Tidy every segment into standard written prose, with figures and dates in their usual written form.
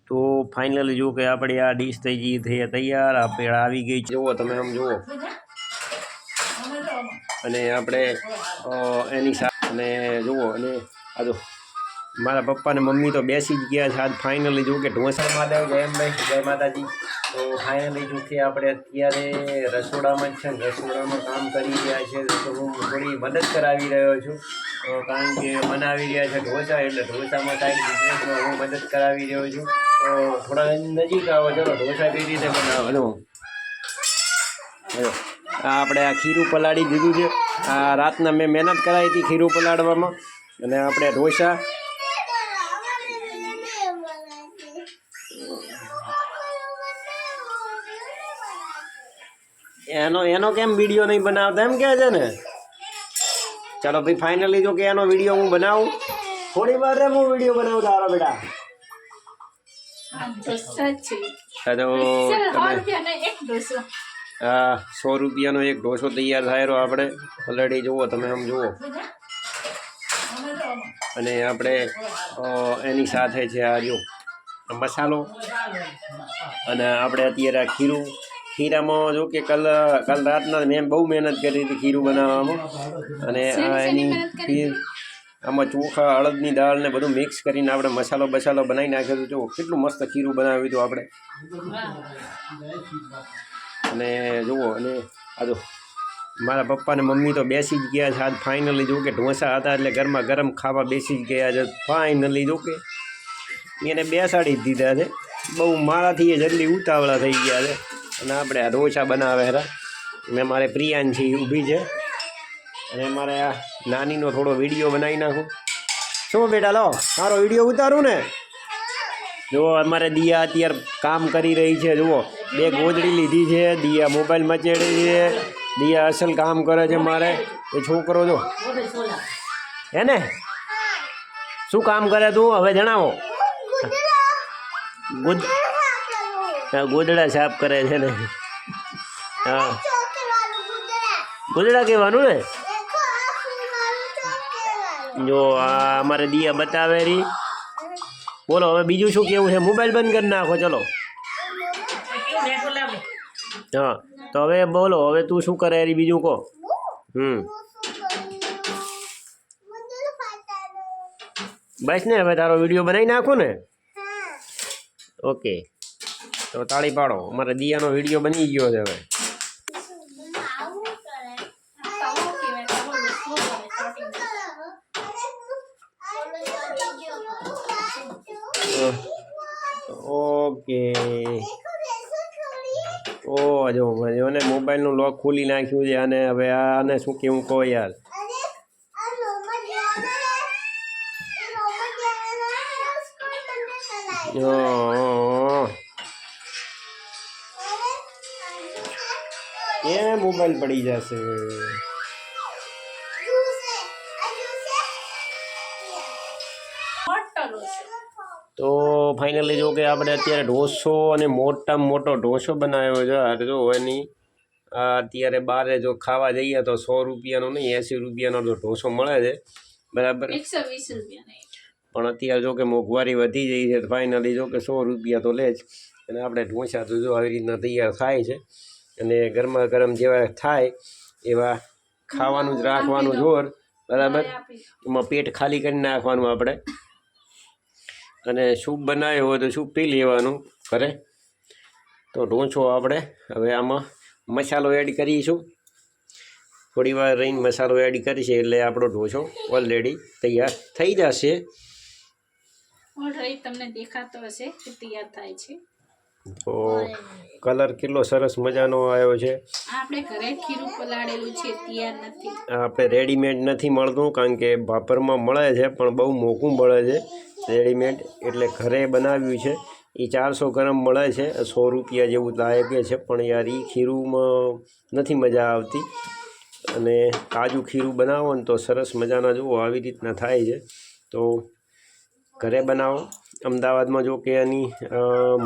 तो फाइनली जो कि આપણે આ ડીશ થઈ ગઈ છે તૈયાર, આપણે આવી ગઈ છે, જુઓ તમે આમ જુઓ, અને આપણે એની સાથે અને જુઓ, અને આ જો મારા પપ્પા ને મમ્મી તો બેસી જ ગયા છે આજ ફાઇનલી જો કે ઢોસા માટે જય જય માતાજી। તો ફાઇનલી જો કે આપણે અત્યારે રસોડામાં જ છે ને રસોડામાં કામ કરી રહ્યા છે, તો હું થોડી મદદ કરાવી રહ્યો છું, કારણ કે બનાવી રહ્યા છે ઢોસા, એટલે ઢોસામાં સાઈડ બિઝનેસમાં હું મદદ કરાવી રહ્યો છું। તો થોડા નજીક આવો, ચલો ઢોસા કઈ રીતે બનાવો। જો આપણે આ ખીરું પલાળી દીધું છે, આ રાતના મેં મહેનત કરાવી હતી ખીરું પલાળવામાં, અને આપણે ઢોસા એનો કેમ વિડીયો નહીં બનાવતા એમ કહે છે ને। ચાલો ભાઈ ફાઇનલી જો કે એનો વિડીયો હું બનાવું, થોડી વાર રે હું વિડીયો બનાવું તારો બેટા। હા 100 રૂપિયાનો એક ઢોસો તૈયાર થાય રહ્યો આપણે ઓલરેડી, જુઓ તમે આમ જુઓ, અને આપણે એની સાથે છે આ જો મસાલો, અને આપણે અત્યારે આ ખીરું, ખીરામાં જો કે કાલ રાતના મેં બહુ મહેનત કરી હતી ખીરું બનાવવામાં, અને આ એની ખીર આમાં ચોખા અડદની દાળ ને બધું મિક્સ કરીને આપણે મસાલો બસાલો બનાવી નાખ્યો હતો, જો કેટલું મસ્ત ખીરું બનાવ્યું હતું આપણે। અને જુઓ, અને આ જો મારા પપ્પા ને મમ્મી તો બેસી જ ગયા છે આજ ફાઇનલી જો કે ઢોસા હતા એટલે ગરમા ગરમ ખાવા બેસી જ ગયા છે ફાઇનલી જો કે એને બેસાડી જ દીધા છે, બહુ મારાથી એ જલ્દી ઉતાવળા થઈ ગયા છે। અને આપણે આ ઢોસા બનાવે હતા, મેં મારે પ્રિયાંશી ઊભી છે, અને મારે આ નાનીનો થોડો વિડીયો બનાવી નાખું। શું બેટા લો મારો વિડીયો ઉતારું ને। જુઓ અમારે દિયા અત્યારે કામ કરી રહી છે, જુઓ 2 ગોદડી લીધી છે, દિયા મોબાઈલ મચેડી છે, દિયા અસલ કામ કરે છે મારે એ છોકરો, જો હે ને શું કામ કરે તું હવે જણાવો। ગોદડા સાફ કરે છે ને, હા ગોદડા કહેવાનું ને। જો આ અમારે દિયા બતાવે રહી, બોલો હવે બીજું શું કેવું છે। મોબાઈલ બંધ કરી નાખો ચલો। હા તો હવે બોલો, હવે તું શું કરે રહી બીજું કહો। બસ ને હવે તારો વિડીયો બનાવી નાખો ને। ઓકે તો તાળી પાડો, અમારે દિયાનો વિડીયો બની ગયો છે હવે। ઓકે ઓ જો ને મોબાઈલનું લોક ખોલી નાખ્યું છે, અને હવે આને શું કેવું કહો યાર। એ મોબાઈલ પડી જશે। તો ફાઇનલી જો કે આપણે અત્યારે ઢોસો અને મોટામાં મોટો ઢોસો બનાવ્યો છે, આ જો એની અત્યારે બારે જો ખાવા જઈએ તો 100 રૂપિયાનો નહીં 80 રૂપિયાનો જો ઢોસો મળે છે, બરાબર 120 રૂપિયા, પણ અત્યારે જો કે મોંઘવારી વધી ગઈ છે, ફાઇનલી જો કે 100 રૂપિયા તો લે જ। અને આપણે ઢોસા તો જો આવી રીતના તૈયાર થાય છે, અને ગરમા ગરમ જેવા થાય એવા ખાવાનું જ રાખવાનું જોર, બરાબર એમાં પેટ ખાલી કરી નાખવાનું આપણે, અને સૂપ બનાવ્યો હોય તો સૂપ પી લેવાનું ઘરે। તો ઢોસો આપણે હવે આમાં મસાલો એડ કરીશું, થોડી વાર રહીને મસાલો એડ કરીશે એટલે આપણો ઢોસો ઓલરેડી તૈયાર થઈ જશે। ઓલરેડી તમને દેખાતો હશે કે તૈયાર થાય છે। તો કલર કેટલો સરસ મજાનો આવ્યો છે। આપણે ઘરે ખીરું પલાળેલું છે, તૈયાર નથી, આપણે રેડીમેડ નથી મળતું, કારણ કે ભાપરમાં મળે છે પણ બહુ મોંઘું મળે છે રેડીમેડ, એટલે ઘરે બનાવ્યું છે। એ 400 ગ્રામ મળે છે, 100 રૂપિયા જેવું લાગે છે, પણ યાર એ ખીરુંમાં નથી મજા આવતી, અને કાજુ ખીરું બનાવો ને તો સરસ મજાના જુઓ આવી રીતના થાય છે। તો ઘરે બનાવો, અમદાવાદમાં જો કે એની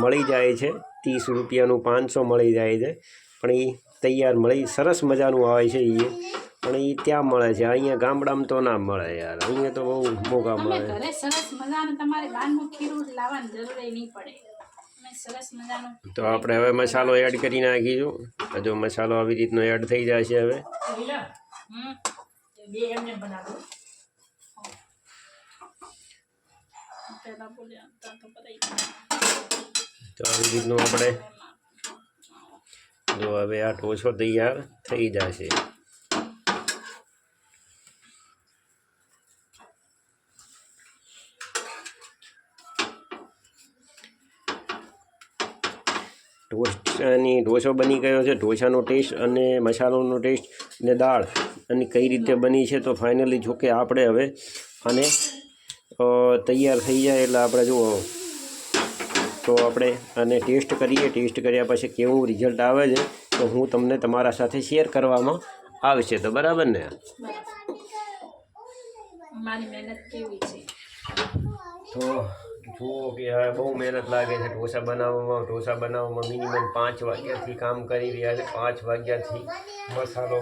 મળી જાય છે 30 રૂપિયાનું 500 મળી જાય છે, પણ એ તૈયાર મળી સરસ મજાનું આવે છે એ। પણ એ ત્યાં મળે છે, અહીંયા ગામડામાં તો ના મળે યાર, અહીંયા તો બહુ મોંઘા અમે મળે. ઘરે સરસ મજાનું તમારે બહારનું ખીરું લાવવાની જરૂર નહીં પડે. અમે સરસ મજાનું તો આપણે હવે મસાલો એડ કરી નાખીશું. જો મસાલો આવી રીતનો એડ થઈ જશે હવે. પહેલા બોલ્યા હતા તો બધા તો આવી રીતનું આપણે જો હવે આ ઢોસો તૈયાર થઈ જશે. ઢોસો બની ગયો છે. ઢોસાનો ટેસ્ટ અને મસાલોનો ટેસ્ટ અને દાળ અને કઈ રીતે બની છે તો ફાઇનલી જો કે આપણે હવે આને તૈયાર થઈ જાય એટલે આપણે જુઓ તો આપણે આને ટેસ્ટ કરીએ. ટેસ્ટ કર્યા પછી કેવું રિઝલ્ટ આવે છે તો હું તમને તમારા સાથે શેર કરવામાં આવશે. તો બરાબર ને? મારી મહેનત કેવી છે. તો જુઓ કે હવે બહુ મહેનત લાગે છે ઢોસા બનાવવામાં મિનિમમ 5 વાગ્યાથી કામ કરી રહ્યા છે. 5 વાગ્યાથી મસાલો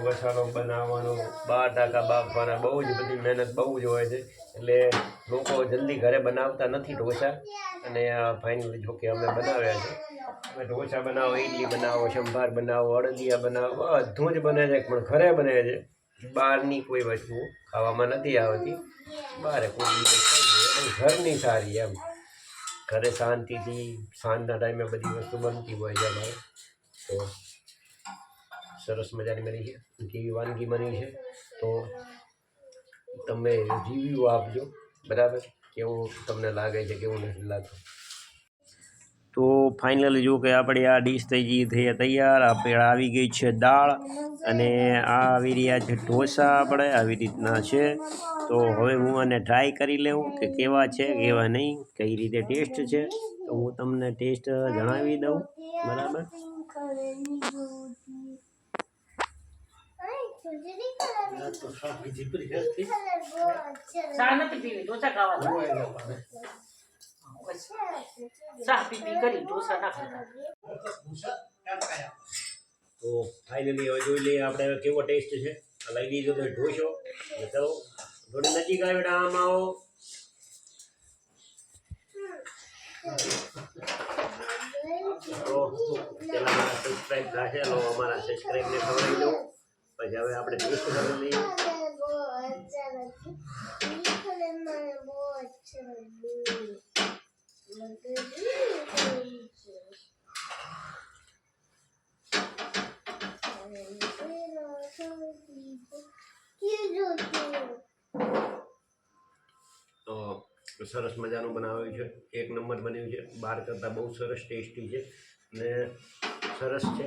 બનાવવાનો, 12 બાફવાના, બહુ જ બધી મહેનત બહુ જ હોય છે. એટલે લોકો જલ્દી ઘરે બનાવતા નથી ઢોસા. અને ફાઇનલી જો કે અમે બનાવ્યા છે. અમે ઢોસા બનાવો, ઇડલી બનાવો, સંભાર બનાવો, અડદિયા બનાવો, બધું જ બને છે પણ ઘરે બને છે. બહારની કોઈ વસ્તુ ખાવામાં નથી આવતી. બહાર કોઈ દિવસ ખાઈએ પણ ઘરની સારી એમ. ઘરે શાંતિથી સાંજના ટાઈમે બધી વસ્તુ બનતી હોય છે અમારે. તો સરસ મજાની બની છે. કેવી વાનગી બની છે તો તમે રિવ્યૂ આપજો. બરાબર, કેવું તમને લાગે છે, કેવું નથી લાગતું. તો ફાઇનલી જો કે આપણી આ ડીશ થઈ ગઈ થઈ તૈયાર. આપણે આવી ગઈ છે દાળ અને આ આવી રહ્યા છે ઢોસા. આપણે આવી રીતના છે. તો હવે હું આને ટ્રાય કરી લઉં કે કેવા છે કેવા નહીં, કઈ રીતે ટેસ્ટ છે. તો હું તમને ટેસ્ટ જણાવી દઉં. બરાબર, તો ફાઇનલી હવે જોઈ લઈએ આપણે હવે કેવો ટેસ્ટ છે. લઈ લીધો તો ઢોસો. ચલો થોડી નજીક આવે બેટા, આમ આવો. તો પેલા મારા સબસ્ક્રાઈબ થશે, લો અમારા સબસ્ક્રાઈબને ખવડાવી દઉં. પછી હવે આપણે ટેસ્ટ કરી લઈએ. તો સરસ મજાનું બનાવ્યું છે. 1 નંબર બન્યું છે. બહાર કરતાં બહુ સરસ ટેસ્ટી છે અને સરસ છે.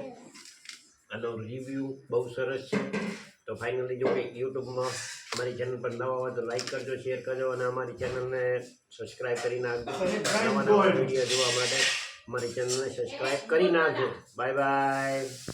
આનો રિવ્યૂ બહુ સરસ છે. તો ફાઇનલી જો કે યુટ્યુબમાં અમારી ચેનલ પર નવા હોય તો લાઈક કરજો, શેર કરજો અને અમારી ચેનલને સબસ્ક્રાઈબ કરી નાખજો. નવા વિડીયો જોવા માટે અમારી ચેનલને સબસ્ક્રાઈબ કરી નાખજો. Bye bye.